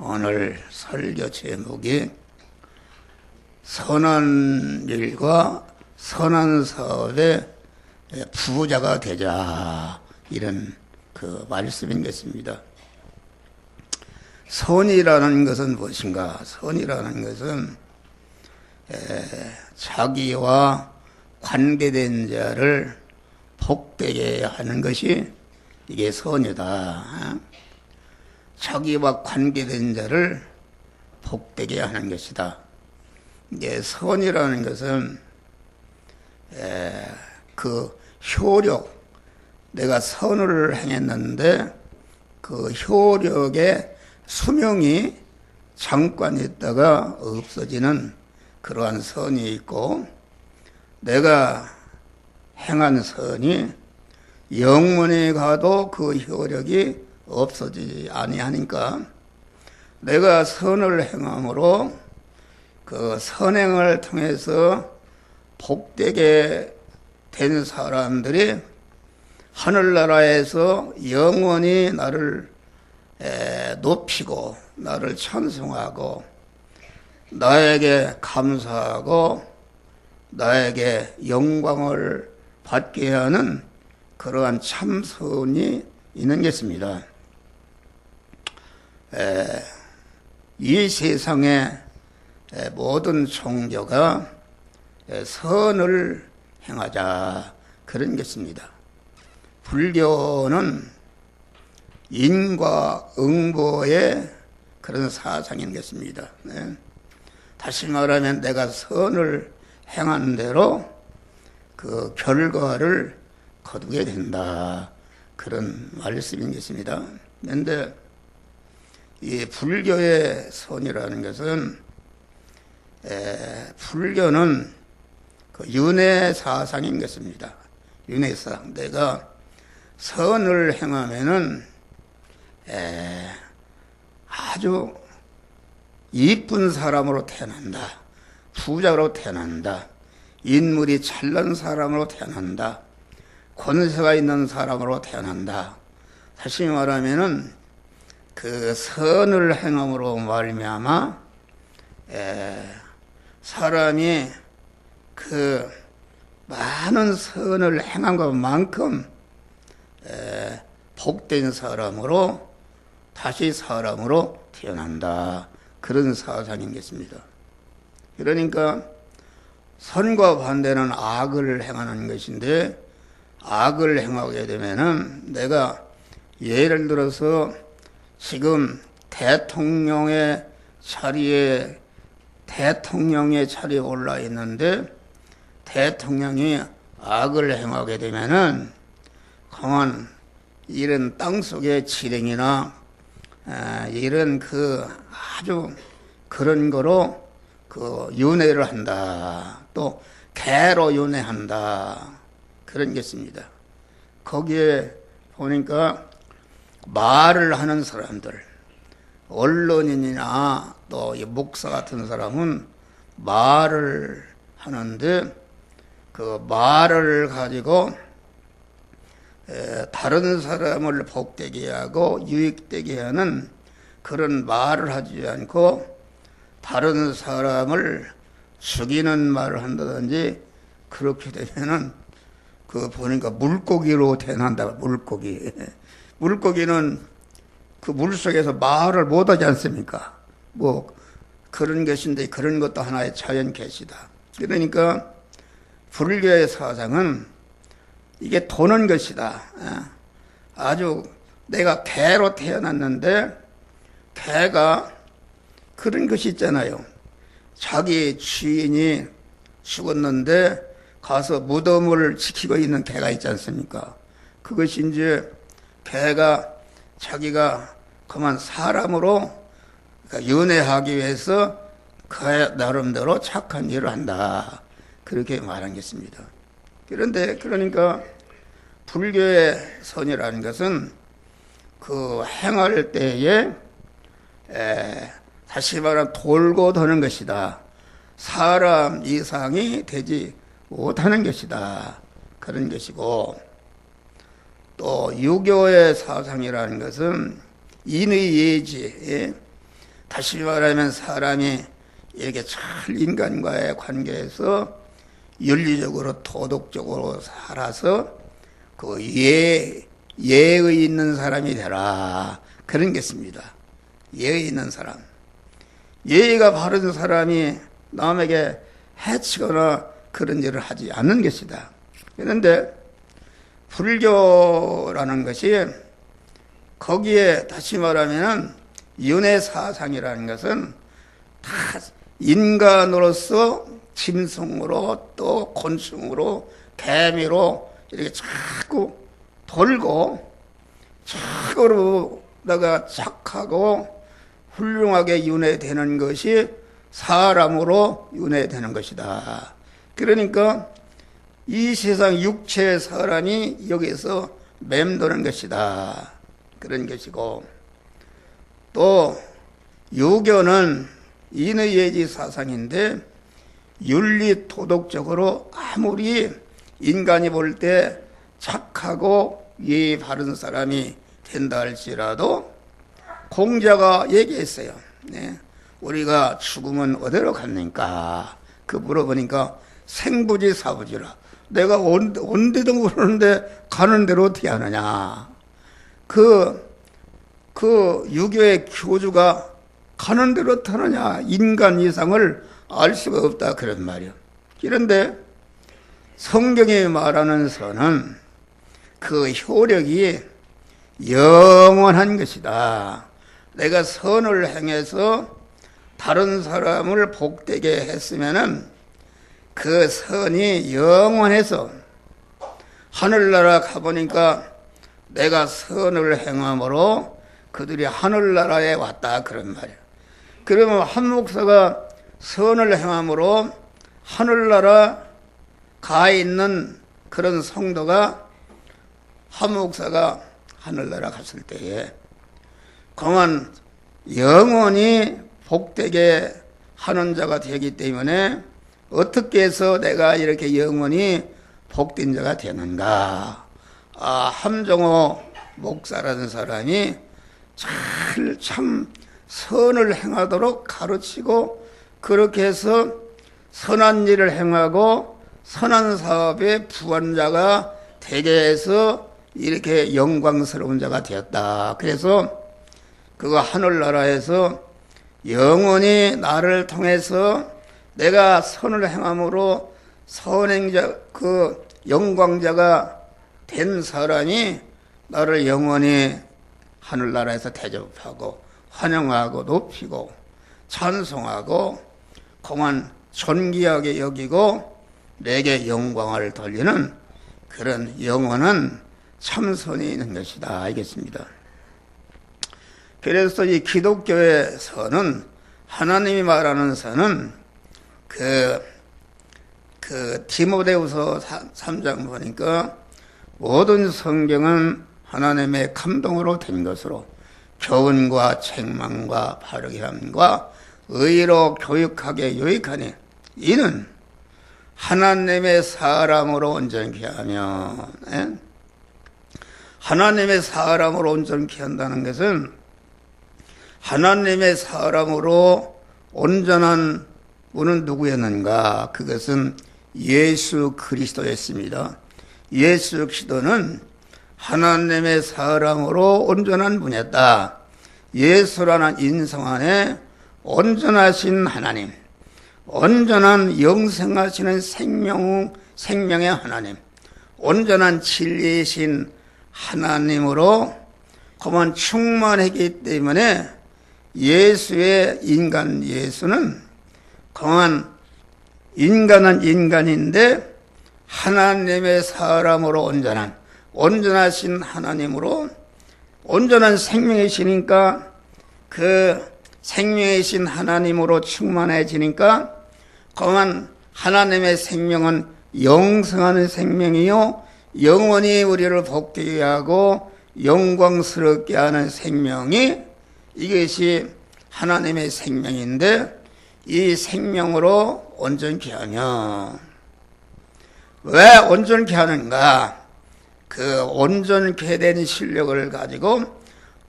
오늘 설교 제목이 선한 일과 선한 사업의 부자가 되자, 이런 그 말씀인 것입니다. 선이라는 것은 무엇인가? 선이라는 것은 자기와 관계된 자를 복되게 하는 것이 이게 선이다. 자기와 관계된 자를 복되게 하는 것이다. 이게 선이라는 것은 그 효력, 내가 선을 행했는데 그 효력의 수명이 잠깐 있다가 없어지는 그러한 선이 있고, 내가 행한 선이 영원히 가도 그 효력이 없어지지 아니하니까, 내가 선을 행함으로 그 선행을 통해서 복되게 된 사람들이 하늘나라에서 영원히 나를 높이고 나를 찬송하고 나에게 감사하고 나에게 영광을 받게 하는 그러한 참선이 있는 것입니다. 이 세상의 모든 종교가 선을 행하자, 그런 것입니다. 불교는 인과응보의 그런 사상인 것입니다. 다시 말하면 내가 선을 행한 대로 그 결과를 거두게 된다, 그런 말씀인 것입니다. 그런데 이 불교의 선이라는 것은 불교는 그 윤회 사상인 것입니다. 윤회 사상. 내가 선을 행하면은 아주 이쁜 사람으로 태어난다. 부자로 태어난다. 인물이 찬란 사람으로 태어난다. 권세가 있는 사람으로 태어난다. 다시 말하면은 그 선을 행함으로 말미암아 사람이 그 많은 선을 행한 것만큼 복된 사람으로 다시 사람으로 태어난다, 그런 사상인 것입니다. 그러니까 선과 반대는 악을 행하는 것인데, 악을 행하게 되면은 내가 예를 들어서 지금 대통령의 자리에 올라 있는데 대통령이 악을 행하게 되면은 가만 이런 땅속의 지렁이나 이런 그 아주 그런 거로 그 윤회를 한다, 또 개로 윤회한다, 그런 게 있습니다. 거기에 보니까 말을 하는 사람들, 언론인이나 또 목사 같은 사람은 말을 하는데 그 말을 가지고 다른 사람을 복되게 하고 유익되게 하는 그런 말을 하지 않고 다른 사람을 죽이는 말을 한다든지, 그렇게 되면은 그 보니까 물고기로 태어난다. 물고기는 그 물속에서 말을 못하지 않습니까? 뭐 그런 것인데, 그런 것도 하나의 자연 계시다. 그러니까 불교의 사상은 이게 도는 것이다. 아주 내가 개로 태어났는데 개가 그런 것이 있잖아요. 자기 주인이 죽었는데 가서 무덤을 지키고 있는 개가 있지 않습니까? 그것이 이제 개가 자기가 그만 사람으로 윤회하기 위해서 그 나름대로 착한 일을 한다, 그렇게 말한 것입니다. 그러니까 불교의 선이라는 것은 그 행할 때에 다시 말하면 돌고 도는 것이다. 사람 이상이 되지 못하는 것이다, 그런 것이고, 또 유교의 사상이라는 것은 인의 예지, 다시 말하면 사람이 이렇게 잘 인간과의 관계에서 윤리적으로 도덕적으로 살아서 그 예의 있는 사람이 되라, 그런 것입니다. 예의 있는 사람. 예의가 바른 사람이 남에게 해치거나 그런 일을 하지 않는 것이다. 그런데 불교라는 것이 거기에 다시 말하면 윤회사상이라는 것은 다 인간으로서 짐승으로 또 곤충으로 개미로 이렇게 자꾸 돌고 착으로다가 착하고 훌륭하게 윤회되는 것이 사람으로 윤회되는 것이다. 그러니까 이 세상 육체의 사람이 여기서 맴도는 것이다, 그런 것이고, 또 유교는 인의예지 사상인데 윤리 도덕적으로 아무리 인간이 볼 때 착하고 예의 바른 사람이 된다 할지라도 공자가 얘기했어요. 네. 우리가 죽으면 어디로 갑니까? 그 물어보니까 생부지 사부지라. 내가 온데도 모르는데 가는 대로 어떻게 하느냐. 그 유교의 교주가 가는 대로 타느냐. 인간 이상을 알 수가 없다, 그런 말이요. 그런데 성경이 말하는 선은 그 효력이 영원한 것이다. 내가 선을 행해서 다른 사람을 복되게 했으면은 그 선이 영원해서 하늘나라 가보니까 내가 선을 행함으로 그들이 하늘나라에 왔다, 그런 말이야. 그러면 한 목사가 선을 행함으로 하늘나라 가 있는 그런 성도가 한 목사가 하늘나라 갔을 때에 그만 영원히 복되게 하는 자가 되기 때문에 어떻게 해서 내가 이렇게 영원히 복된 자가 되는가. 함정호 목사라는 사람이 참 선을 행하도록 가르치고 그렇게 해서 선한 일을 행하고 선한 사업에 부한 자가 되게 해서 이렇게 영광스러운 자가 되었다. 그래서 그거 하늘나라에서 영원히 나를 통해서 내가 선을 행함으로 선행자, 그 영광자가 된 사람이 나를 영원히 하늘나라에서 대접하고 환영하고 높이고 찬송하고 공안 존귀하게 여기고 내게 영광을 돌리는 그런 영원한 참선이 있는 것이다, 알겠습니다. 그래서 이 기독교의 선은, 하나님이 말하는 선은 그 디모데후서 3장 보니까 모든 성경은 하나님의 감동으로 된 것으로 교훈과 책망과 바르게 함과 의로 교육하게 유익하니 이는 하나님의 사람으로 온전케 하며, 하나님의 사람으로 온전케 한다는 것은 하나님의 사람으로 온전한 분은 누구였는가? 그것은 예수 그리스도였습니다. 예수 그리스도는 하나님의 사람으로 온전한 분이었다. 예수라는 인성 안에 온전하신 하나님, 온전한 영생하시는 생명의 하나님, 온전한 진리이신 하나님으로 그만 충만했기 때문에 예수의 인간 예수는 그만 인간은 인간인데 하나님의 사람으로 온전하신 하나님으로 온전한 생명이시니까 그 생명이신 하나님으로 충만해지니까 그만 하나님의 생명은 영생하는 생명이요 영원히 우리를 복되게 하고 영광스럽게 하는 생명이 이것이 하나님의 생명인데 이 생명으로 온전케 하며 왜 온전케 하는가? 그 온전케 된 실력을 가지고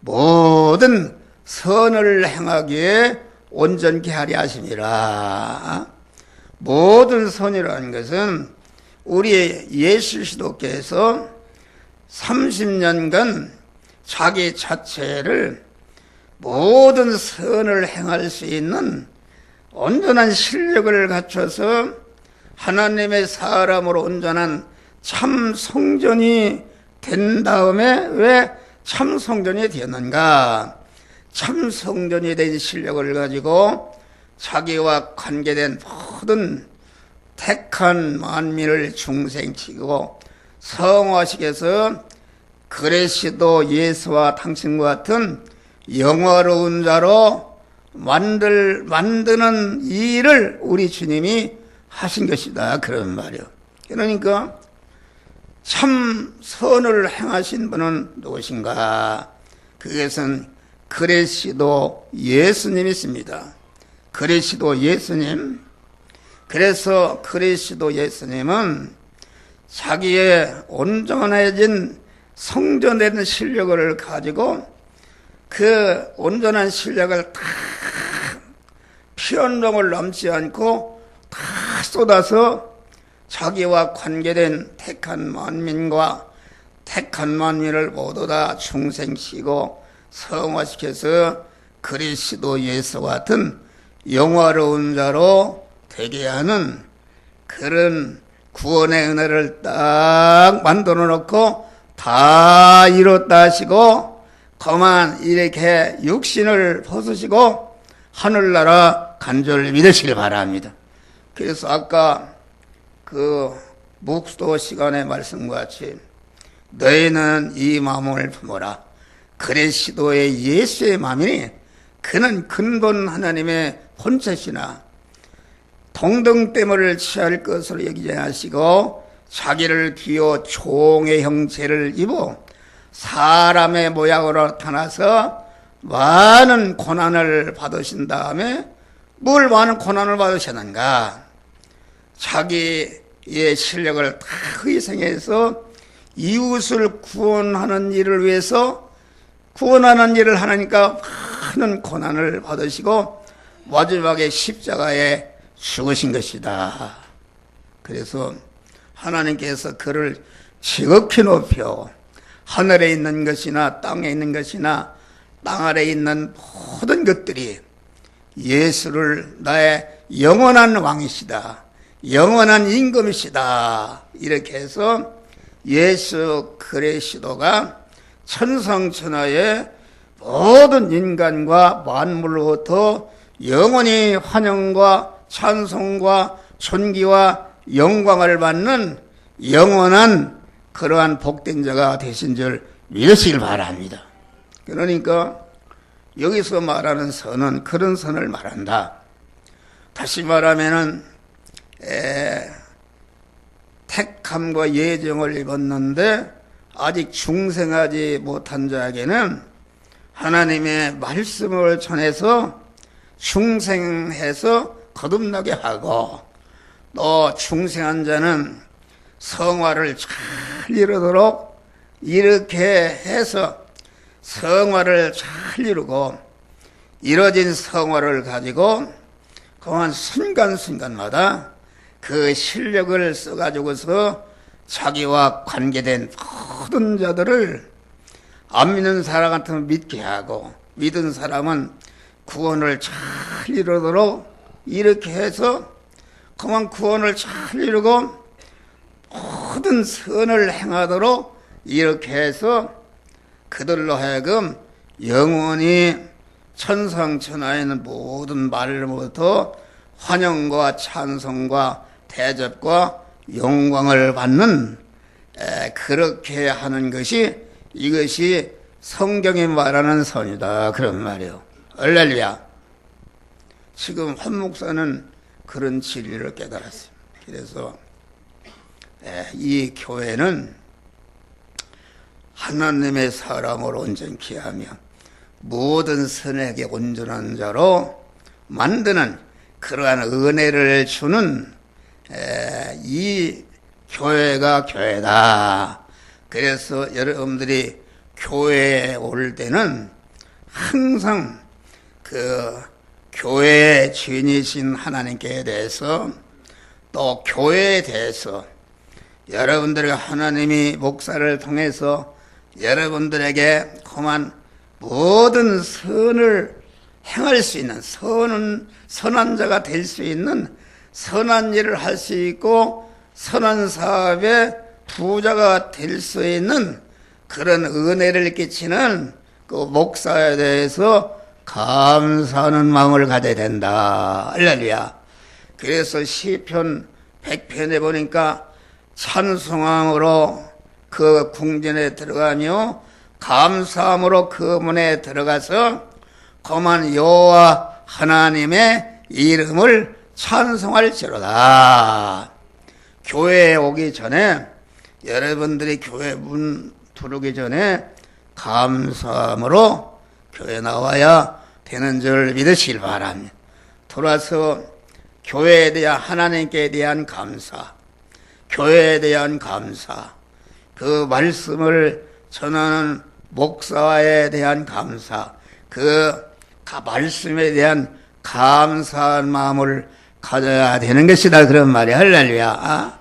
모든 선을 행하기에 온전케 하려 하심이라. 모든 선이라는 것은 우리 예수 그리스도께서 30년간 자기 자체를 모든 선을 행할 수 있는 온전한 실력을 갖춰서 하나님의 사람으로 온전한 참 성전이 된 다음에 왜 참 성전이 되었는가? 참 성전이 된 실력을 가지고 자기와 관계된 모든 택한 만민을 중생시키고 성화시켜서 그리스도 예수와 당신과 같은 영화로운 자로 만드는 일을 우리 주님이 하신 것이다. 그런 말이요. 그러니까 참 선을 행하신 분은 누구신가? 그것은 그리스도 예수님이십니다. 그리스도 예수님. 그래서 그리스도 예수님은 자기의 온전해진 성전된 실력을 가지고 그 온전한 실력을 다 피언동을 넘지 않고 다 쏟아서 자기와 관계된 택한 만민과 택한 만민을 모두 다 중생시키고 성화시켜서 그리스도 예수와 같은 영화로운 자로 되게 하는 그런 구원의 은혜를 딱 만들어 놓고 다 이뤘다 하시고 그만 이렇게 육신을 벗으시고 하늘나라 간절히 믿으시길 바랍니다. 그래서 아까 그 묵도 시간의 말씀과 같이 너희는 이 마음을 품어라. 그리스도의 예수의 마음이니 그는 근본 하나님의 본체시나 동등됨을 취할 것으로 여기지 않으시고 자기를 비워 종의 형체를 입어 사람의 모양으로 나타나서 많은 고난을 받으신 다음에 많은 고난을 받으셨는가? 자기의 실력을 다 희생해서 이웃을 구원하는 일을 위해서 구원하는 일을 하니까 많은 고난을 받으시고 마지막에 십자가에 죽으신 것이다. 그래서 하나님께서 그를 지극히 높여 하늘에 있는 것이나 땅에 있는 것이나 땅 아래에 있는 모든 것들이 예수를 나의 영원한 왕이시다. 영원한 임금이시다. 이렇게 해서 예수 그리스도가 천상천하의 모든 인간과 만물로부터 영원히 환영과 찬송과 존귀와 영광을 받는 영원한 그러한 복된 자가 되신 줄 믿으시길 바랍니다. 그러니까 여기서 말하는 선은 그런 선을 말한다. 다시 말하면은 택함과 예정을 입었는데 아직 중생하지 못한 자에게는 하나님의 말씀을 전해서 중생해서 거듭나게 하고 또 중생한 자는 성화를 잘 이루도록 이렇게 해서 성화를 잘 이루고 이뤄진 성화를 가지고 그만 순간순간마다 그 실력을 써가지고서 자기와 관계된 모든 자들을 안 믿는 사람 같으면 믿게 하고 믿은 사람은 구원을 잘 이루도록 이렇게 해서 그만 구원을 잘 이루고 모든 선을 행하도록 이렇게 해서 그들로 하여금 영원히 천상천하에 있는 모든 말로부터 환영과 찬송과 대접과 영광을 받는 그렇게 하는 것이 이것이 성경이 말하는 선이다. 그런 말이에요. 할렐루야. 지금 한 목사는 그런 진리를 깨달았어요. 그래서 이 교회는 하나님의 사람으로 온전케 하며 모든 선에게 온전한 자로 만드는 그러한 은혜를 주는 이 교회가 교회다. 그래서 여러분들이 교회에 올 때는 항상 그 교회의 주인이신 하나님께 대해서 또 교회에 대해서 여러분들에게 하나님이 목사를 통해서 여러분들에게 그만 모든 선을 행할 수 있는 선한 자가 될 수 있는 선한 일을 할 수 있고 선한 사업의 부자가 될 수 있는 그런 은혜를 끼치는 그 목사에 대해서 감사하는 마음을 가져야 된다. 할렐루야. 그래서 시편 100편에 보니까 찬송함으로 그 궁전에 들어가며 감사함으로 그 문에 들어가서 거만 여호와 하나님의 이름을 찬송할지로다. 교회에 오기 전에 여러분들이 교회 문 들어오기 전에 감사함으로 교회 나와야 되는 줄 믿으시길 바랍니다. 돌아서 교회에 대한 하나님께 대한 감사, 교회에 대한 감사, 그 말씀을 전하는 목사에 대한 감사, 그 말씀에 대한 감사한 마음을 가져야 되는 것이다. 그런 말이야. 할렐루야.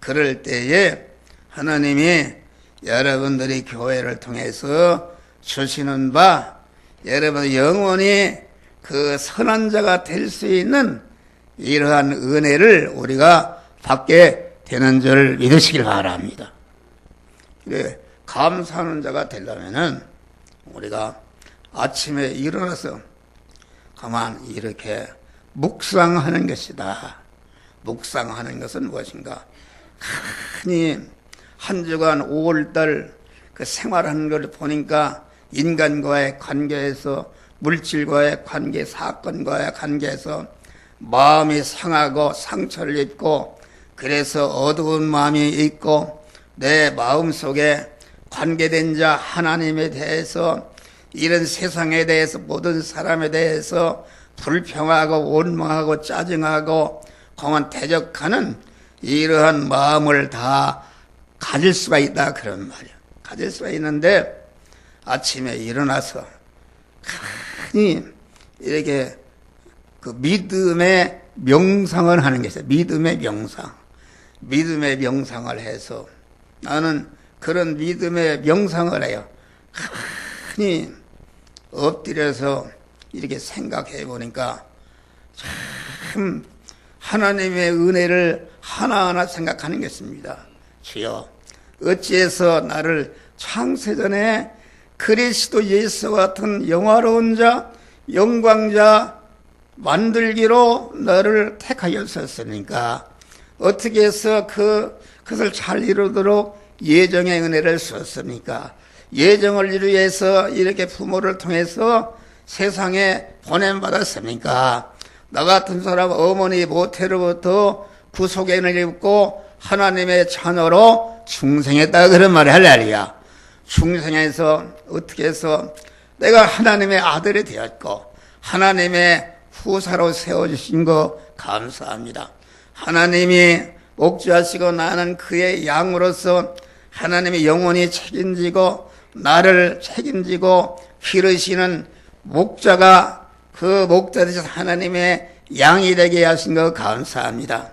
그럴 때에 하나님이 여러분들이 교회를 통해서 주시는 바 여러분 영원히 그 선한 자가 될 수 있는 이러한 은혜를 우리가 받게 되는 줄 믿으시길 바랍니다. 그래, 감사하는 자가 되려면은 우리가 아침에 일어나서 가만 이렇게 묵상하는 것이다. 묵상하는 것은 무엇인가? 흔히 한 주간 5월달 그 생활하는 걸 보니까 인간과의 관계에서 물질과의 관계, 사건과의 관계에서 마음이 상하고 상처를 입고 그래서 어두운 마음이 있고 내 마음속에 관계된 자 하나님에 대해서 이런 세상에 대해서 모든 사람에 대해서 불평하고 원망하고 짜증하고 공안 대적하는 이러한 마음을 다 가질 수가 있다. 그런 말이야. 가질 수가 있는데 아침에 일어나서 가만히 이렇게 그 믿음의 명상을 하는 게 있어요. 믿음의 명상. 믿음의 명상을 해서 나는 그런 믿음의 명상을 해요. 가만히 엎드려서 이렇게 생각해 보니까 참 하나님의 은혜를 하나하나 생각하는 것입니다. 주여, 어찌해서 나를 창세전에 그리스도 예수 같은 영화로운 자, 영광자 만들기로 너를 택하였었으니까 어떻게 해서 그것을 잘 이루도록 예정의 은혜를 주었습니까? 예정을 이루기 위해서 이렇게 부모를 통해서 세상에 보냄받았습니까? 나 같은 사람 어머니 모태로부터 구속의 입고 하나님의 자녀로 중생했다. 그런 말이 할렐루야. 중생해서 어떻게 해서 내가 하나님의 아들이 되었고 하나님의 후사로 세워주신 거 감사합니다. 하나님이 옥주하시고 나는 그의 양으로서 하나님이 영원히 책임지고 나를 책임지고 기르시는 목자가 그 목자 되셔서 하나님의 양이 되게 하신 거 감사합니다.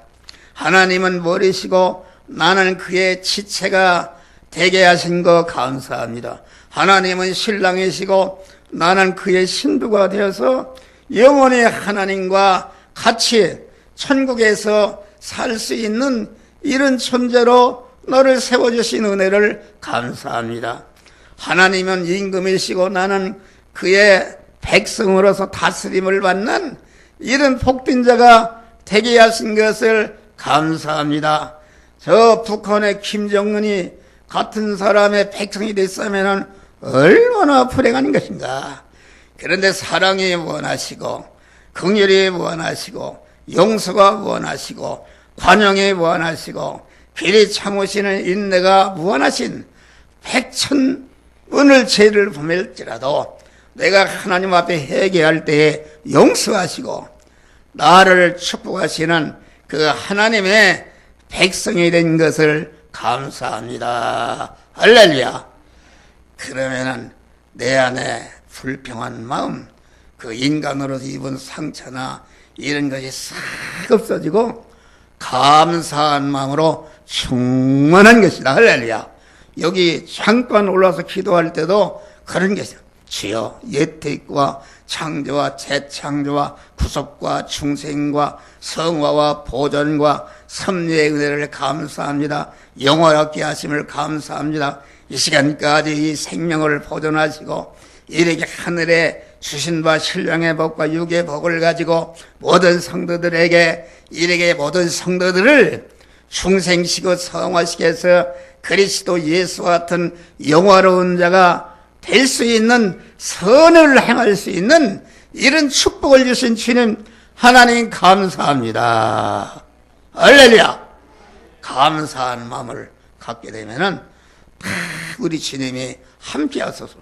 하나님은 머리시고 나는 그의 지체가 되게 하신 거 감사합니다. 하나님은 신랑이시고 나는 그의 신부가 되어서 영원히 하나님과 같이 천국에서 살 수 있는 이런 존재로 너를 세워주신 은혜를 감사합니다. 하나님은 임금이시고 나는 그의 백성으로서 다스림을 받는 이런 복된 자가 되게 하신 것을 감사합니다. 저 북한의 김정은이 같은 사람의 백성이 됐으면 얼마나 불행한 것인가. 그런데 사랑이 원하시고 긍휼이 원하시고 용서가 원하시고 관용이 원하시고 길이 참으시는 인내가 무한하신 백천운을 죄를 범할지라도 내가 하나님 앞에 회개할 때에 용서하시고 나를 축복하시는 그 하나님의 백성이 된 것을 감사합니다. 할렐루야. 그러면은 내 안에 불평한 마음, 그 인간으로서 입은 상처나 이런 것이 싹 없어지고 감사한 마음으로 충만한 것이다. 할렐루야. 여기 잠깐 올라서 기도할 때도 그런 것이요. 주여, 예택과 창조와 재창조와 구속과 중생과 성화와 보존과 섭리의 은혜를 감사합니다. 영원하게 하심을 감사합니다. 이 시간까지 이 생명을 보존하시고 이렇게 하늘에 주신 바 신령의 복과 육의 복을 가지고 모든 성도들에게 이렇게 모든 성도들을 중생시고 성화시켜 해서 그리스도 예수와 같은 영화로운 자가 될 수 있는 선을 행할 수 있는 이런 축복을 주신 주님 하나님 감사합니다. 할렐루야. 감사한 마음을 갖게 되면은 우리 주님이 함께 하소서.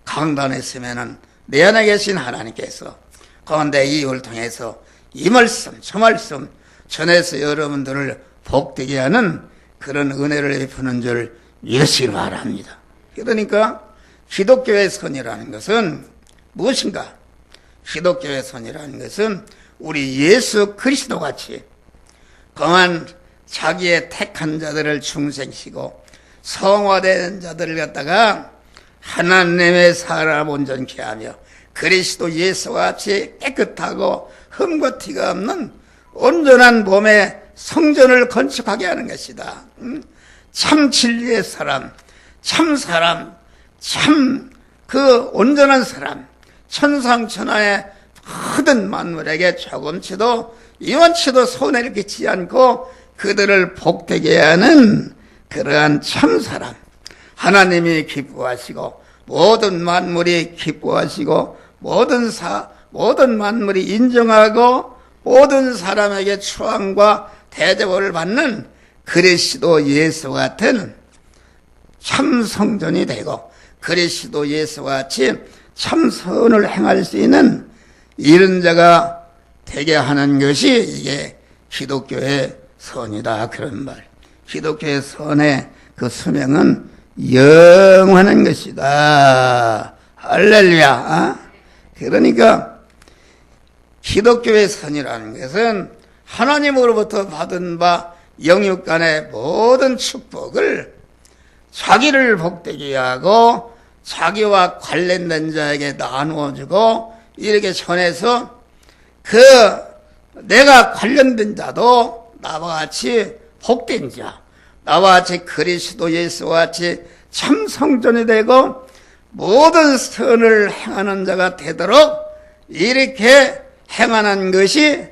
강단에 있으면은 내 안에 계신 하나님께서 가운데 이 입을 통해서 이 말씀 저 말씀 전해서 여러분들을 복되게 하는 그런 은혜를 베푸는 줄 믿으시기 바랍니다. 그러니까 기독교의 선이라는 것은 무엇인가? 기독교의 선이라는 것은 우리 예수 그리스도 같이 그만 자기의 택한 자들을 중생시고 성화된 자들을 갖다가 하나님의 사람 온전케 하며 그리스도 예수와 같이 깨끗하고 흠과 티가 없는 온전한 몸의 성전을 건축하게 하는 것이다. 참 진리의 사람, 참 사람, 참 그 온전한 사람, 천상천하의 모든 만물에게 조금치도 이원치도 손해를 끼치지 않고 그들을 복되게 하는 그러한 참 사람, 하나님이 기뻐하시고 모든 만물이 기뻐하시고 모든 만물이 인정하고 모든 사람에게 추앙과 대접을 받는 그리스도 예수 같은 참 성전이 되고 그리스도 예수와 같이 참 선을 행할 수 있는 이런 자가 되게 하는 것이 이게 기독교의 선이다. 그런 말. 기독교의 선의 그 수명은 영원한 것이다. 할렐루야. 그러니까 기독교의 선이라는 것은 하나님으로부터 받은 바 영육간의 모든 축복을 자기를 복되게 하고 자기와 관련된 자에게 나누어주고 이렇게 전해서 그 내가 관련된 자도 나와 같이 복된 자, 나와 같이 그리스도 예수와 같이 참 성전이 되고 모든 선을 행하는 자가 되도록 이렇게 행하는 것이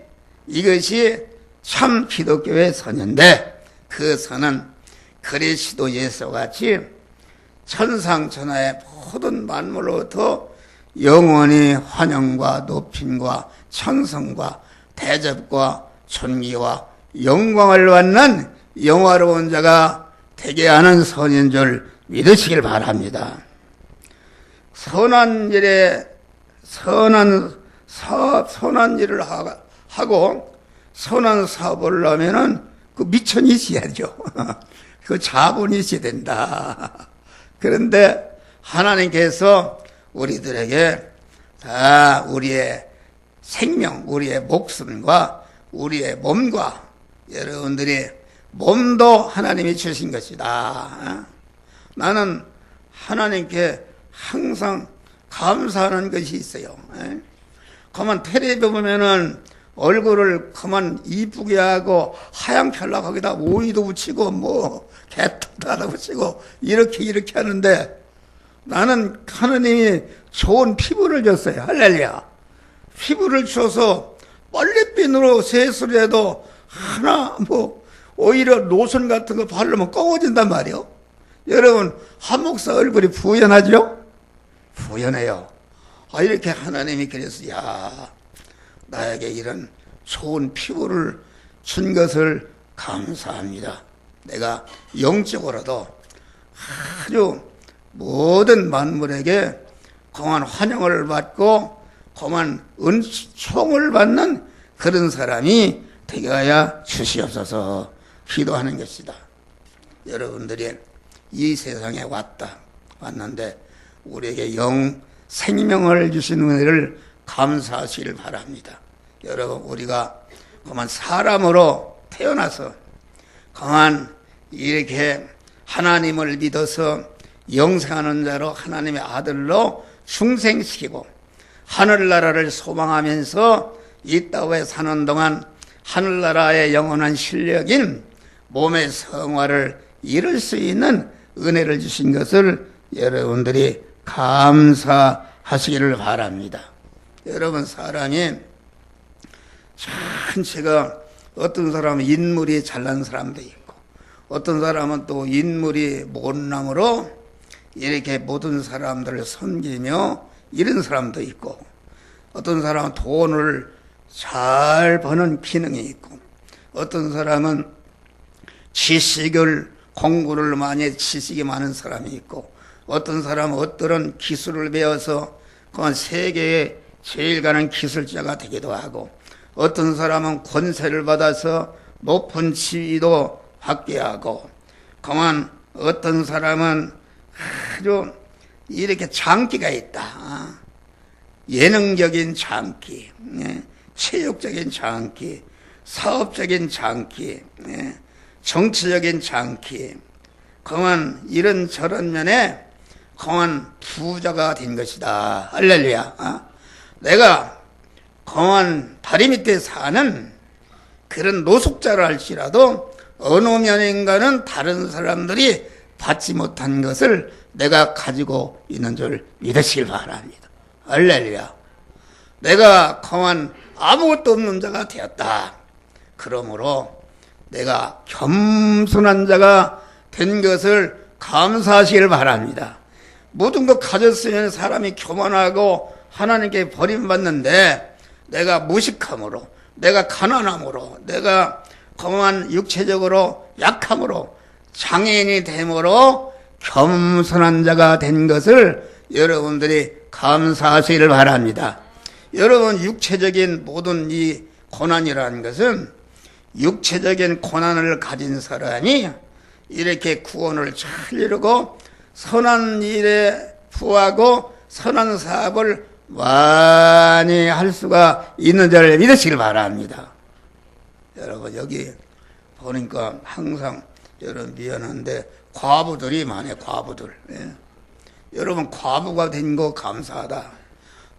이것이 참 기독교의 선인데 그 선은 그리스도 예수와 같이 천상천하의 모든 만물로부터 영원히 환영과 높임과 찬송과 대접과 존귀와 영광을 받는 영화로운 자가 되게 하는 선인 줄 믿으시길 바랍니다. 선한 일에 선한 일을 하고 선한 사업을 하면은 그 미천이 있어야죠. 그 자본이 있어야 된다. 그런데 하나님께서 우리들에게 다 우리의 생명, 우리의 목숨과 우리의 몸과 여러분들이 몸도 하나님이 주신 것이다. 나는 하나님께 항상 감사하는 것이 있어요. 그만 텔레비 보면은 얼굴을 그만 이쁘게 하고 하얗게 하려고 거기다 오이도 붙이고 뭐 개떡도 하나 붙이고 이렇게 하는데 나는 하나님이 좋은 피부를 줬어요. 할렐루야. 피부를 줘서 빨래핀으로 세수를 해도 하나 뭐 오히려 로션 같은 거 바르면 꺼워진단 말이요. 여러분 한 목사 얼굴이 부연하죠? 부연해요. 이렇게 하나님이 그래서 나에게 이런 좋은 피부를 준 것을 감사합니다. 내가 영적으로도 아주 모든 만물에게 공한 환영을 받고 공한 은총을 받는 그런 사람이 되게 하여 주시옵소서 기도하는 것이다. 여러분들이 이 세상에 왔는데 우리에게 생명을 주신 은혜를 감사하시길 바랍니다. 여러분, 우리가 그만 사람으로 태어나서 그만 이렇게 하나님을 믿어서 영생하는 자로 하나님의 아들로 중생시키고 하늘나라를 소망하면서 이 땅에 사는 동안 하늘나라의 영원한 실력인 몸의 성화를 이룰 수 있는 은혜를 주신 것을 여러분들이 감사하시기를 바랍니다. 여러분, 사람이 전체가 어떤 사람은 인물이 잘난 사람도 있고 어떤 사람은 또 인물이 못남으로 이렇게 모든 사람들을 섬기며 이런 사람도 있고 어떤 사람은 돈을 잘 버는 기능이 있고 어떤 사람은 지식을 공부를 많이 지식이 많은 사람이 있고 어떤 사람은 어떤 기술을 배워서 그건 세계에 제일 가는 기술자가 되기도 하고 어떤 사람은 권세를 받아서 높은 지위도 받게 하고 그만 어떤 사람은 아주 이렇게 장기가 있다. 예능적인 장기, 체육적인 장기, 사업적인 장기, 정치적인 장기, 그만 이런저런 면에 그만 부자가 된 것이다. 할렐루야. 내가 그만 다리 밑에 사는 그런 노숙자를 할지라도 어느 면인가는 다른 사람들이 받지 못한 것을 내가 가지고 있는 줄 믿으시길 바랍니다. 할렐루야. 내가 그만 아무것도 없는 자가 되었다. 그러므로 내가 겸손한 자가 된 것을 감사하시길 바랍니다. 모든 것 가졌으면 사람이 교만하고 하나님께 버림받는데 내가 무식함으로 내가 가난함으로 내가 그만 육체적으로 약함으로 장애인이 됨으로 겸손한 자가 된 것을 여러분들이 감사하시기를 바랍니다. 여러분, 육체적인 모든 이 고난이라는 것은 육체적인 고난을 가진 사람이 이렇게 구원을 잘 이루고 선한 일에 부하고 선한 사업을 많이 할 수가 있는 자를 믿으시길 바랍니다. 여러분, 여기 보니까 항상 여러분 미안한데 과부들이 많아요. 과부들. 여러분, 과부가 된 거 감사하다.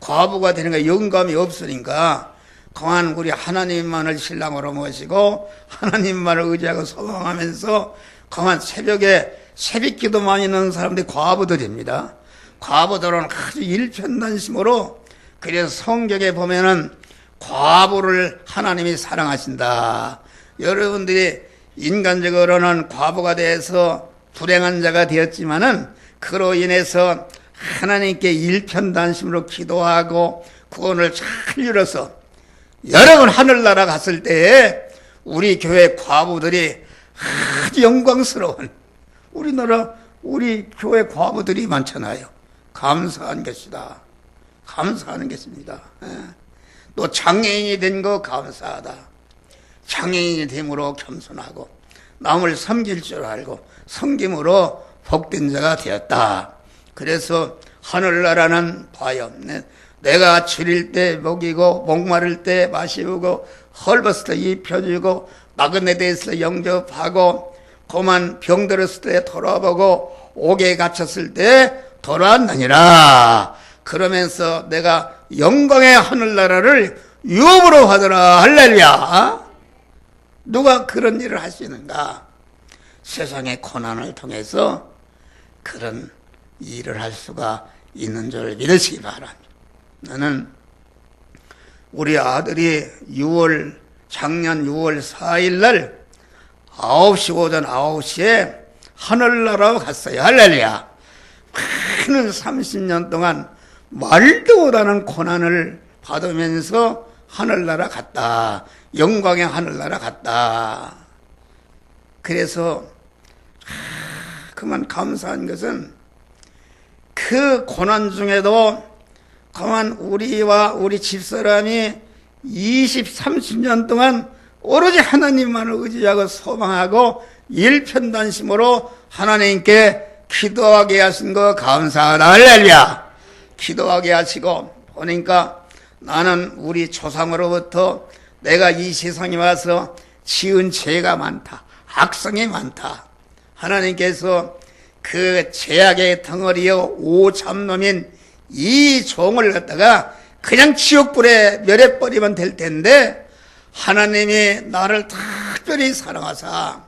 과부가 되는 거 영감이 없으니까 그만 우리 하나님만을 신랑으로 모시고 하나님만을 의지하고 소망하면서 그만 새벽에 새벽기도 많이 넣는 사람들이 과부들입니다. 과부들은 아주 일편단심으로 그래서 성경에 보면은 과부를 하나님이 사랑하신다. 여러분들이 인간적으로는 과부가 돼서 불행한 자가 되었지만은 그로 인해서 하나님께 일편단심으로 기도하고 구원을 잘 이뤄서 여러분 하늘나라 갔을 때에 우리 교회 과부들이 아주 영광스러운 우리나라 우리 교회 과부들이 많잖아요. 감사한 것이다. 감사하는 것입니다. 또 장애인이 된 거 감사하다. 장애인이 됨으로 겸손하고 남을 섬길 줄 알고 섬김으로 복된 자가 되었다. 그래서 하늘나라는 봐요. 내가 줄일 때 먹이고 목마를 때 마시고 헐벗을 때 입혀주고 나그네 되었을 때 영접하고 고만 병들었을 때 돌아보고 옥에 갇혔을 때 돌아왔느니라. 그러면서 내가 영광의 하늘나라를 유업으로 하더라. 할렐루야. 누가 그런 일을 하시는가? 세상의 고난을 통해서 그런 일을 할 수가 있는 줄 믿으시기 바랍니다. 나는 우리 아들이 작년 6월 4일 날 9시 오전 9시에 하늘나라로 갔어요. 할렐루야. 많은 30년 동안 말도 못하는 고난을 받으면서 하늘나라 갔다. 영광의 하늘나라 갔다. 그래서 그만 감사한 것은 그 고난 중에도 그만 우리와 우리 집사람이 20, 30년 동안 오로지 하나님만을 의지하고 소망하고 일편단심으로 하나님께 기도하게 하신 거 감사하다. 할렐루야. 기도하게 하시고, 보니까 나는 우리 조상으로부터 내가 이 세상에 와서 지은 죄가 많다, 악성이 많다. 하나님께서 그 죄악의 덩어리여 오잡놈인 이 종을 갖다가 그냥 지옥불에 멸해버리면 될 텐데, 하나님이 나를 특별히 사랑하사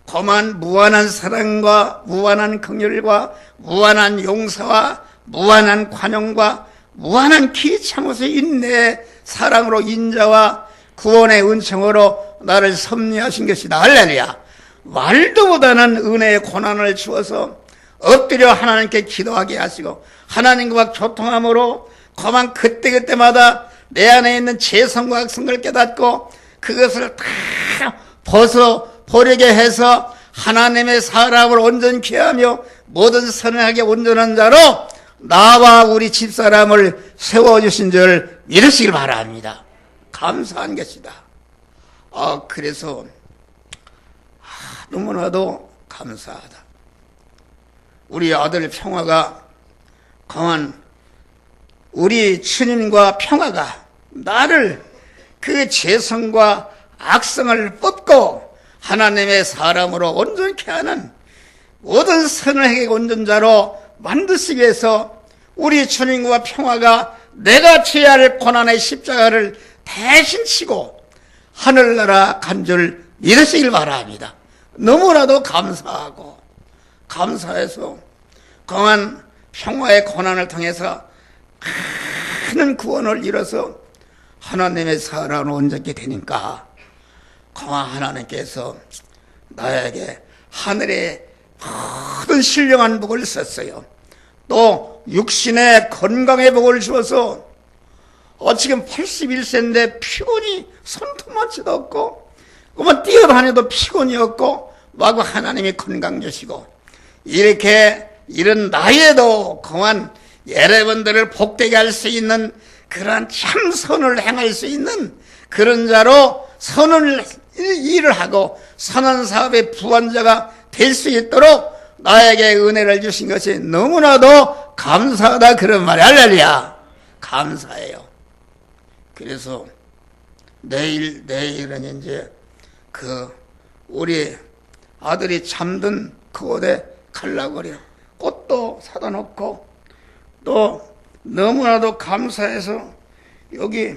거만 무한한 사랑과 무한한 긍휼과 무한한 용서와 무한한 관용과 무한한 기 참으서 인내 사랑으로 인자와 구원의 은총으로 나를 섭리하신 것이다. 할렐루야. 말도 못하는 은혜의 고난을 주어서 엎드려 하나님께 기도하게 하시고 하나님과 교통함으로 거만 그때그때마다 내 안에 있는 죄성과 악성을 깨닫고 그것을 다 벗어버리게 해서 하나님의 사람을 온전케 하며 모든 선하게 온전한 자로 나와 우리 집사람을 세워주신 줄 믿으시길 바랍니다. 감사한 것이다. 그래서 너무나도 감사하다. 우리 아들 평화가 강한 우리 주님과 평화가 나를 그 죄성과 악성을 뽑고 하나님의 사람으로 온전케 하는 모든 선을 온전자로 만드시기 위해서 우리 주님과 평화가 내가 져야 할 고난의 십자가를 대신 치고 하늘나라 간 줄 믿으시길 바랍니다. 너무나도 감사하고 감사해서 강한 평화의 고난을 통해서 큰 구원을 이뤄서 하나님의 사랑으로 온전케 되니까 강한 하나님께서 나에게 하늘의 모든 신령한 복을 썼어요. 또 육신의 건강의 복을 주어서 지금 81세인데 피곤이 손톱만치도 없고 그만 뛰어다녀도 피곤이 없고 마구 하나님이 건강 주시고 이렇게 이런 나이에도 강한 여러분들을 복되게 할 수 있는 그러한 참 선을 행할 수 있는 그런 자로 선을 일을 하고 선한 사업의 부원자가 될 수 있도록 나에게 은혜를 주신 것이 너무나도 감사하다 그런 말이 할렐루야. 감사해요. 그래서 내일은 이제 우리 아들이 잠든 그곳에 가려고 그래요. 꽃도 사다 놓고 또 너무나도 감사해서 여기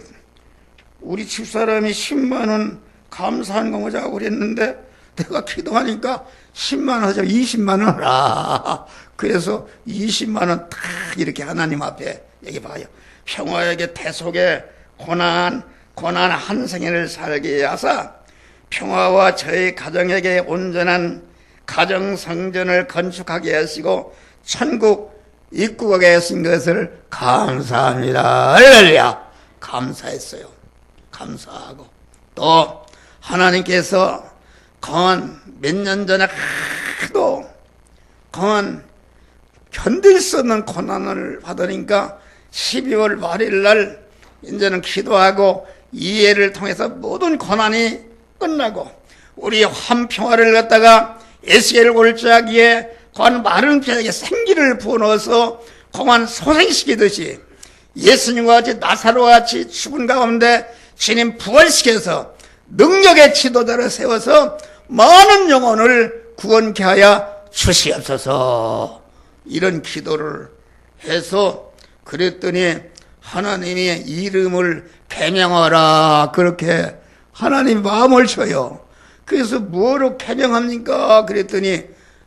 우리 집사람이 10만 원 감사한 거 보자고 그랬는데 내가 기도하니까 10만 원 하자 20만 원 하라. 그래서 20만 원 딱 이렇게 하나님 앞에 여기 봐요. 평화에게 대속의 고난 한 생애를 살게 하사 평화와 저희 가정에게 온전한 가정 성전을 건축하게 하시고 천국 입국하게 하신 것을 감사합니다. 할렐루야. 감사했어요. 감사하고 또 하나님께서 강한 몇 년 전에 하도 강한 견딜 수 없는 고난을 받으니까 12월 말일 날 이제는 기도하고 이해를 통해서 모든 고난이 끝나고 우리 환평화를 갖다가 에스겔 골짜기에 관 마른 뼈에 생기를 부어넣어서 공안 소생시키듯이 예수님과 같이 나사로와 같이 죽은 가운데 주님 부활시켜서 능력의 지도자를 세워서 많은 영혼을 구원케 하여 주시옵소서. 이런 기도를 해서 그랬더니 하나님의 이름을 계명하라 그렇게 하나님 마음을 줘요. 그래서 뭐로 계명합니까? 그랬더니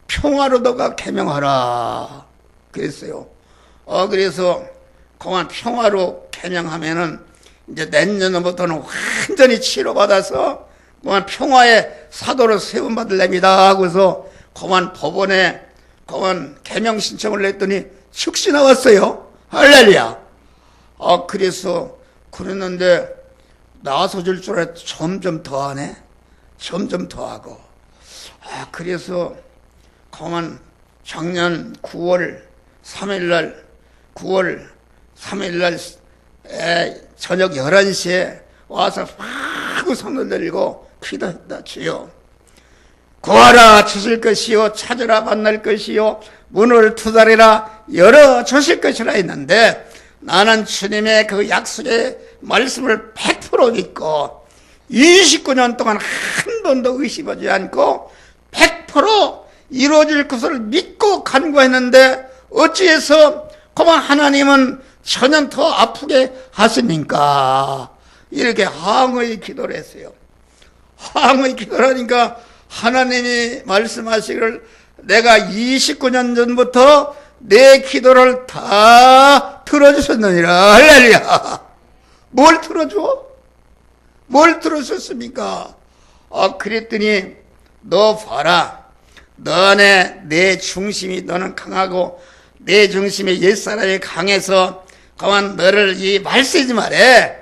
평화로 너가 계명하라 그랬어요. 그래서 그만 평화로 계명하면은 이제 내년부터는 완전히 치료받아서 그만 평화의 사도로 세움받을랍니다 하고서 그만 법원에 그만 계명 신청을 냈더니 즉시 나왔어요. 할렐루야. 그래서 그랬는데 나서 줄 줄 알았더니 점점 더하네. 점점 더하고. 그래서 그만 작년 9월 3일 날 저녁 11시에 와서 막 손을 들고 기도했다. 주여 구하라 주실 것이요 찾으라 만날 것이요 문을 두드리라 열어주실 것이라 했는데 나는 주님의 그 약속의 말씀을 100% 믿고 29년 동안 한 번도 의심하지 않고 100% 이루어질 것을 믿고 간구했는데 어찌해서 그만 하나님은 전혀 더 아프게 하십니까? 이렇게 항의 기도를 했어요. 항의 기도를 하니까 하나님이 말씀하시기를 내가 29년 전부터 내 기도를 다 들어주셨느니라. 할렐루야. 뭘 들어줘? 뭘 들어줬습니까? 그랬더니 너 봐라. 너 안에 내 중심이 너는 강하고 내 중심이 옛사람이 강해서 그만 너를 이 말세지 말해.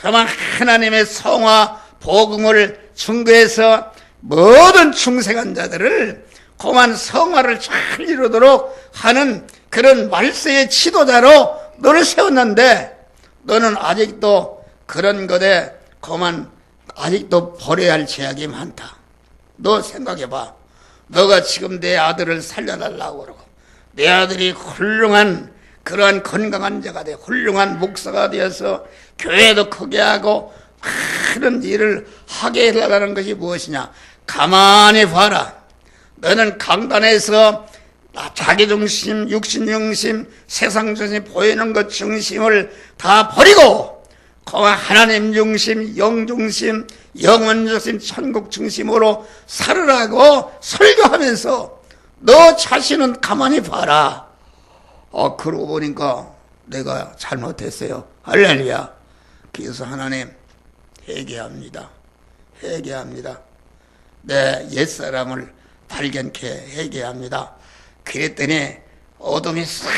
그만 하나님의 성화 복음을 증거해서 모든 충성한 자들을 그만 성화를 잘 이루도록 하는 그런 말세의 지도자로 너를 세웠는데 너는 아직도 그런 것에 그만 아직도 버려야 할 죄악이 많다. 너 생각해봐. 너가 지금 내 아들을 살려달라고 그러고 내 아들이 훌륭한 그러한 건강한 자가 돼 훌륭한 목사가 되어서 교회도 크게 하고 많은 일을 하게 해달라는 것이 무엇이냐. 가만히 봐라. 너는 강단에서 자기중심, 육신중심, 세상중심 보이는 것 중심을 다 버리고 하나님 중심, 영중심, 영원중심, 천국 중심으로 살으라고 설교하면서 너 자신은 가만히 봐라. 그러고 보니까 내가 잘못했어요. 할렐루야. 그래서 하나님 회개합니다. 회개합니다. 내 옛사람을 발견케 회개합니다. 그랬더니 어둠이 싹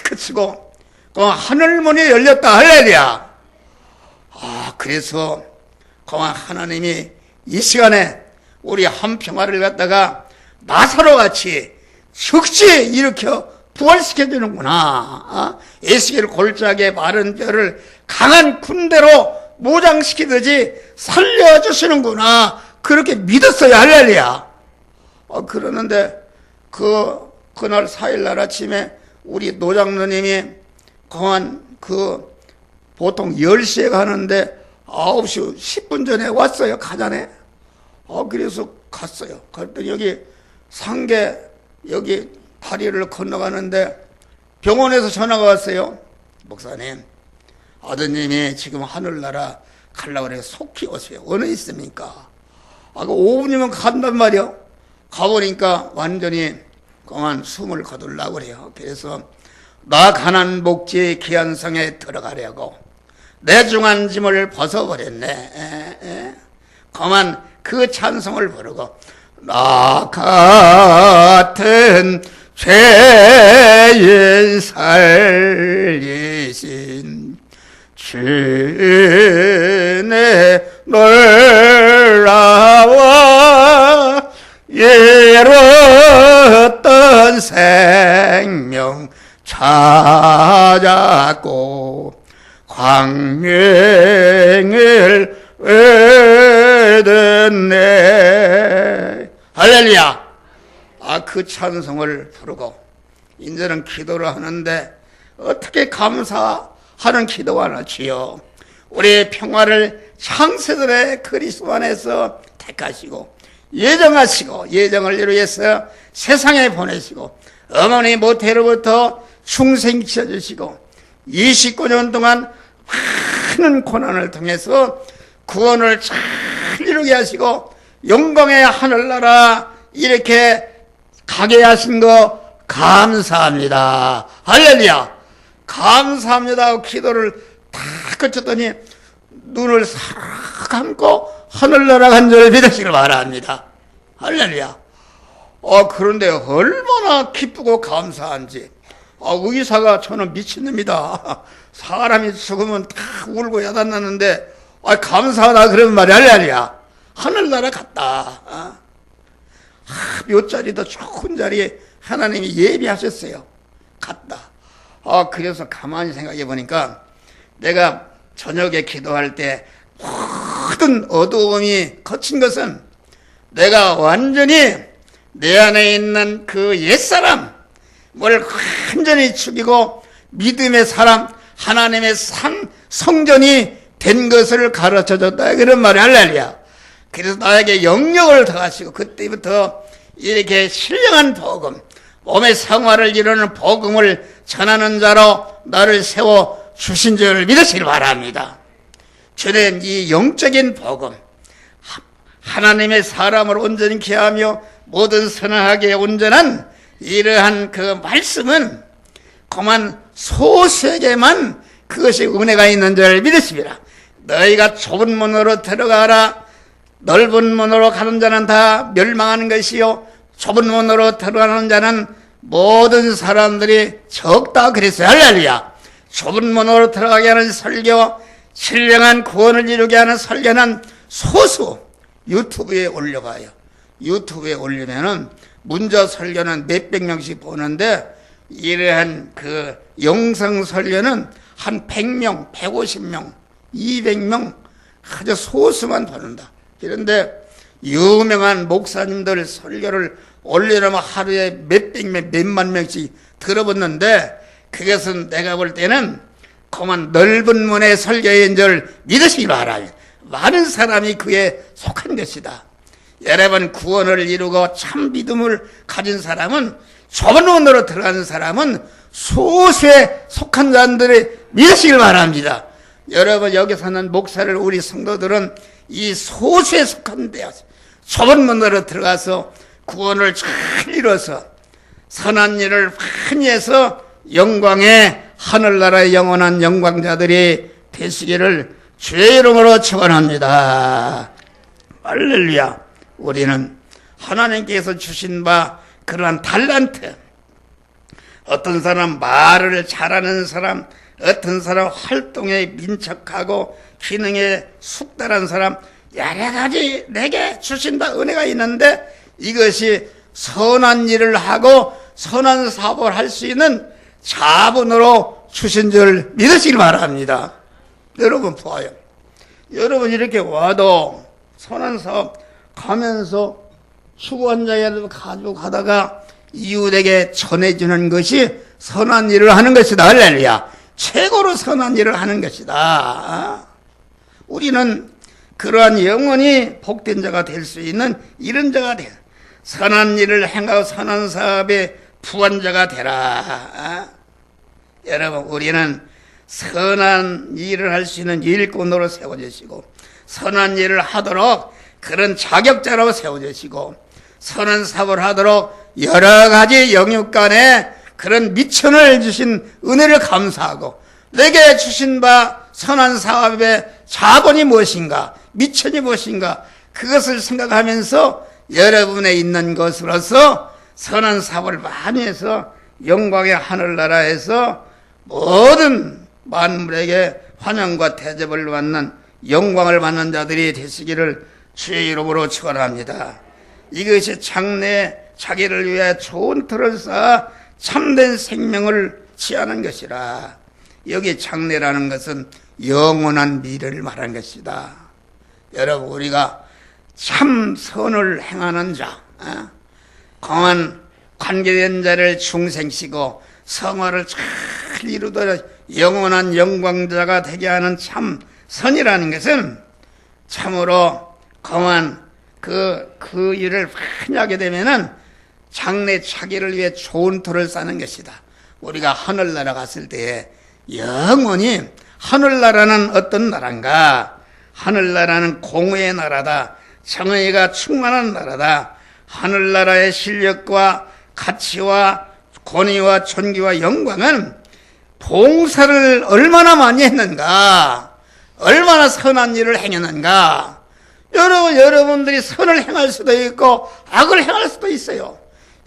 그치고 하늘문이 열렸다. 할렐루야. 그래서 하나님이 이 시간에 우리 한평화를 갖다가 나사로 같이 즉시 일으켜 부활시켜 주는구나. 에스겔 골짜기에 마른 뼈를 강한 군대로 무장시키듯이 살려주시는구나. 그렇게 믿었어요. 할렐루야. 그러는데 그날 4일날 아침에 우리 노장로님이 보통 10시에 가는데 9시 10분 전에 왔어요. 가자네. 그래서 갔어요. 그랬더니 여기 상계 여기 다리를 건너가는데 병원에서 전화가 왔어요. 목사님, 아드님이 지금 하늘나라 가려고 그래서 속히 오세요. 어느 있습니까? 5분이면 간단 말이요. 가보니까 완전히 그만 숨을 거두려고 그래요. 그래서 나 가난 목지의 기한성에 들어가려고 내 중한 짐을 벗어버렸네. 그만 그 찬송을 부르고 나 같은 죄인 살리신 주의 놀라워 잃었던 생명 찾았고 광명을 얻었네. 할렐루야. 그 찬송을 부르고 이제는 기도를 하는데 어떻게 감사하는 기도가 나지요. 우리의 평화를 창세전에 그리스도 안에서 택하시고 예정하시고 예정을 이루어서 세상에 보내시고 어머니 모태로부터 충생시켜 주시고 29년 동안 많은 고난을 통해서 구원을 잘 이루게 하시고 영광의 하늘나라 이렇게 가게 하신 거 감사합니다. 할렐루야. 감사합니다 하고 기도를 다 거쳤더니 눈을 싹 감고 하늘나라 간 줄 믿으시길 바랍니다. 할렐루야. 그런데 얼마나 기쁘고 감사한지. 의사가 저는 미친놈이다. 사람이 죽으면 다 울고 야단났는데 감사하다 그러면 말이야. 할렐루야. 하늘나라 갔다. 몇 자리도 좋은 자리에 하나님이 예비하셨어요. 갔다. 그래서 가만히 생각해 보니까 내가 저녁에 기도할 때 모든 어두움이 거친 것은 내가 완전히 내 안에 있는 그 옛사람, 뭘 완전히 죽이고 믿음의 사람, 하나님의 성전이 된 것을 가르쳐줬다. 그런 말이 할렐루야. 그래서 나에게 영역을 더하시고 그때부터 이렇게 신령한 복음, 몸의 생활을 이루는 복음을 전하는 자로 나를 세워 주신 줄 믿으시길 바랍니다. 저는 이 영적인 복음, 하나님의 사람을 온전히 기하며 모든 선하게 온전한 이러한 그 말씀은 그만 소수에게만 그것이 은혜가 있는 줄 믿으십니다. 너희가 좁은 문으로 들어가라. 넓은 문으로 가는 자는 다 멸망하는 것이요 좁은 문으로 들어가는 자는 모든 사람들이 적다 그랬어요. 할렐루야. 좁은 문으로 들어가게 하는 설교, 신령한 구원을 이루게 하는 설교는 소수 유튜브에 올려봐요. 유튜브에 올리면은 문자 설교는 몇백 명씩 보는데 이러한 그 영상 설교는 한 100명, 150명, 200명 아주 소수만 보는다. 그런데 유명한 목사님들 설교를 올리려면 하루에 몇백 명, 몇만 명씩 들어봤는데 그것은 내가 볼 때는 그만 넓은 문의 설교인 줄 믿으시기 바라요. 많은 사람이 그에 속한 것이다. 여러분 구원을 이루고 참 믿음을 가진 사람은 좁은 문으로 들어가는 사람은 소수에 속한 자들이 믿으시길 바랍니다. 여러분 여기서는 목사를 우리 성도들은 이 소수에 속한 데야. 좁은 문으로 들어가서 구원을 잘 이뤄서 선한 일을 많이 해서 영광의 하늘나라의 영원한 영광자들이 되시기를 주의 이름으로 축원합니다. 할렐루야. 우리는 하나님께서 주신 바 그러한 달란트, 어떤 사람 말을 잘하는 사람, 어떤 사람 활동에 민첩하고 기능에 숙달한 사람, 여러 가지 내게 주신 바 은혜가 있는데 이것이 선한 일을 하고 선한 사업을 할 수 있는 자본으로 주신 줄 믿으시길 바랍니다. 여러분 보아요. 여러분 이렇게 와도 선한 사업 가면서 추구원장이라도 가지고 가다가 이웃에게 전해주는 것이 선한 일을 하는 것이다. 할렐루야. 최고로 선한 일을 하는 것이다. 우리는 그러한 영원히 복된 자가 될 수 있는 이런 자가 되라. 선한 일을 행하고 선한 사업에 부한 자가 되라. 여러분 우리는 선한 일을 할 수 있는 일꾼으로 세워주시고 선한 일을 하도록 그런 자격자로 세워주시고 선한 사업을 하도록 여러 가지 영역 간에 그런 미천을 주신 은혜를 감사하고 내게 주신 바 선한 사업의 자본이 무엇인가 미천이 무엇인가 그것을 생각하면서 여러분에 있는 것으로서 선한 사업을 많이 해서 영광의 하늘나라에서 모든 만물에게 환영과 대접을 받는 영광을 받는 자들이 되시기를 주의 이름으로 축원합니다. 이것이 장래에 자기를 위해 좋은 틀을 쌓아 참된 생명을 취하는 것이라. 여기 장래라는 것은 영원한 미래를 말하는 것이다. 여러분 우리가 참 선을 행하는 자, 강한 관계된 자를 중생시고 성화를 잘 이루도록 영원한 영광자가 되게 하는 참 선이라는 것은 참으로 강한 그 일을 많이 하게 되면은 장래 자기를 위해 좋은 터를 쌓는 것이다. 우리가 하늘나라 갔을 때 영원히 하늘나라는 어떤 나라인가? 하늘나라는 공의의 나라다. 정의가 충만한 나라다. 하늘나라의 실력과 가치와 권위와 존귀와 영광은 봉사를 얼마나 많이 했는가? 얼마나 선한 일을 행했는가? 여러분들이 선을 행할 수도 있고 악을 행할 수도 있어요.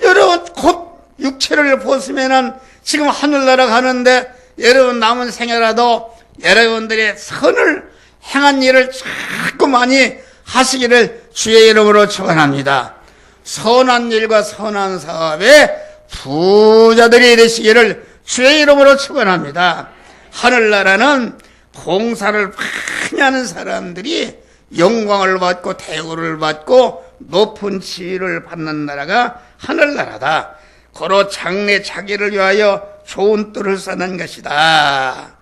여러분 곧 육체를 보시면은 지금 하늘나라 가는데 여러분 남은 생애라도 여러분들이 선을 행한 일을 자꾸 많이 하시기를 주의 이름으로 축원합니다. 선한 일과 선한 사업에 부자들이 되시기를 주의 이름으로 축원합니다. 하늘나라는 봉사를 많이 하는 사람들이 영광을 받고 대우를 받고 높은 지위를 받는 나라가 하늘나라다. 고로 장래 자기를 위하여 좋은 뜰을 쌓는 것이다.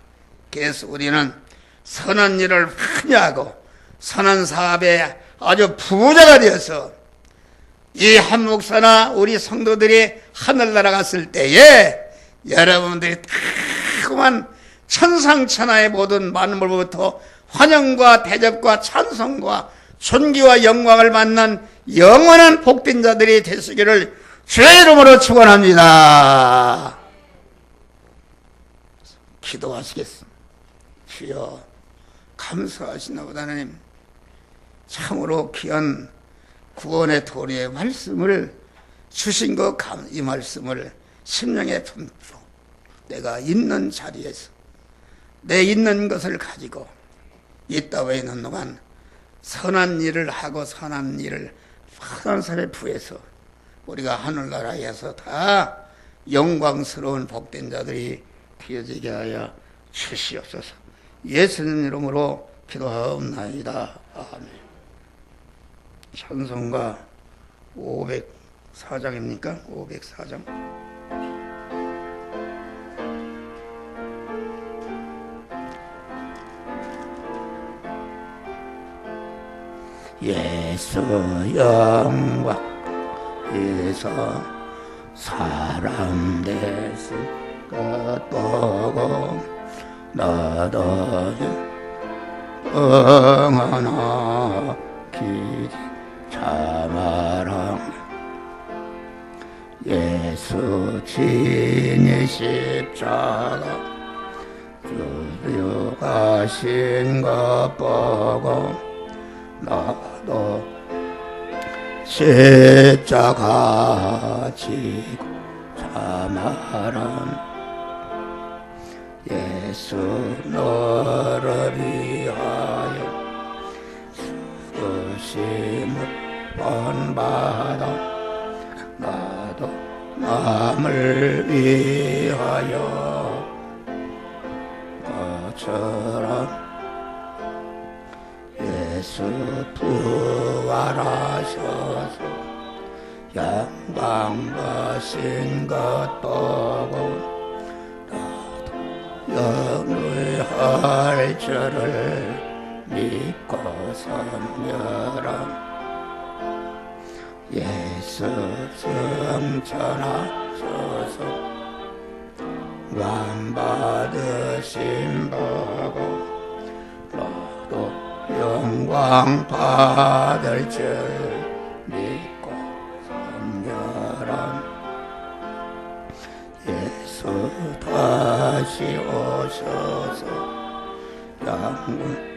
그래서 우리는 선한 일을 많이 하고 선한 사업에 아주 부자가 되어서 이 한 목사나 우리 성도들이 하늘나라 갔을 때에 여러분들이 다 그만 천상천하의 모든 만물부터 환영과 대접과 찬송과 존귀와 영광을 받는 영원한 복된 자들이 되시기를 주의 이름으로 축원합니다. 기도하시겠습니다. 주여, 감사하시나보다 하나님, 참으로 귀한 구원의 도리의 말씀을 주신 것, 이 말씀을 심령에 품고 내가 있는 자리에서 내 있는 것을 가지고 이 땅에 있는 동안 선한 일을 하고 선한 일을 선한 사람에 부해서 우리가 하늘나라에서 다 영광스러운 복된 자들이 되어지게 하여 주시옵소서. 예수님 이름으로 기도하옵나이다. 아멘. 찬송가 504장입니까? 504장. 예수 영광 에서 사람 되실 것 보고 나도 응하나 기지 참아라. 예수 진이 십자가 주여 가신 것 보고 나도 십자가 지고 참아라. 예수 너를 위하여 죽으심을 본받아 나도 남을 위하여 것처럼 예수 부활하셔서 영광 받으신 것 보고 영원할 줄을 믿고 섬겨라. 예수 승천하셔서 왕 받으신 보고 너도 영광 받을 줄 믿고 섬겨라. 예수 다시 오셔서 양군